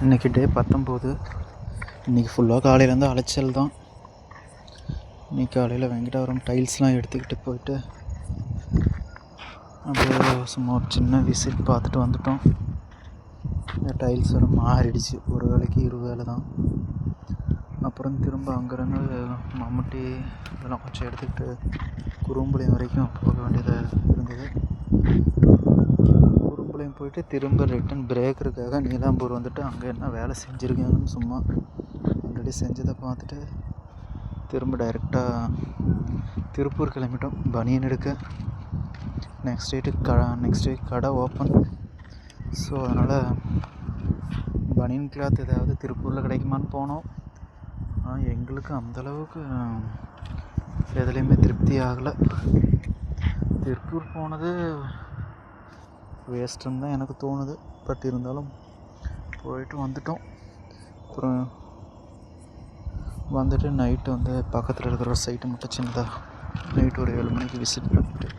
இன்றைக்கி டே 19. இன்றைக்கி ஃபுல்லாக காலையிலேருந்து அலைச்சல் தான். இன்றைக்கி காலையில் வெங்கடாபுரம் டைல்ஸ்லாம் எடுத்துக்கிட்டு போயிட்டு அப்படியே சும்மா ஒரு சின்ன விசிட் பார்த்துட்டு வந்துட்டோம். டைல்ஸ் வர மாறிடுச்சு, ஒரு வேலைக்கு 20 வேலை தான். அப்புறம் திரும்ப அங்கேருந்து மம்முட்டி இதெல்லாம் கொஞ்சம் எடுத்துக்கிட்டு குறும்புளியம் வரைக்கும் போக வேண்டியதாக இருந்தது. குறும்புளியம் போயிட்டு திரும்ப ரிட்டன் பிரேக்கருக்காக நீலாம்பூர் வந்துட்டு அங்கே என்ன வேலை செஞ்சுருக்காங்கன்னு சும்மா ஆல்ரெடி செஞ்சதை பார்த்துட்டு திரும்ப டைரெக்டாக திருப்பூர் கிளம்பிட்டோம் பனியன் எடுக்க. நெக்ஸ்ட் வீக் கடை ஓப்பன். ஸோ அதனால் பனியன் கிளாத் ஏதாவது திருப்பூரில் கிடைக்குமான்னு போனோம். ஆனால் எங்களுக்கு அந்தளவுக்கு எதுலேயுமே திருப்தி ஆகலை. திருப்பூர் போனது வேஸ்ட்டுன்னு தான் எனக்கு தோணுது. பட் இருந்தாலும் போயிட்டு வந்துட்டோம். அப்புறம் வந்துட்டு நைட்டு வந்து பக்கத்தில் இருக்கிற ஒரு சைட்டை மட்டும் சின்னதாக நைட்டு ஒரு 7 மணிக்கு விசிட் பண்ணிட்டு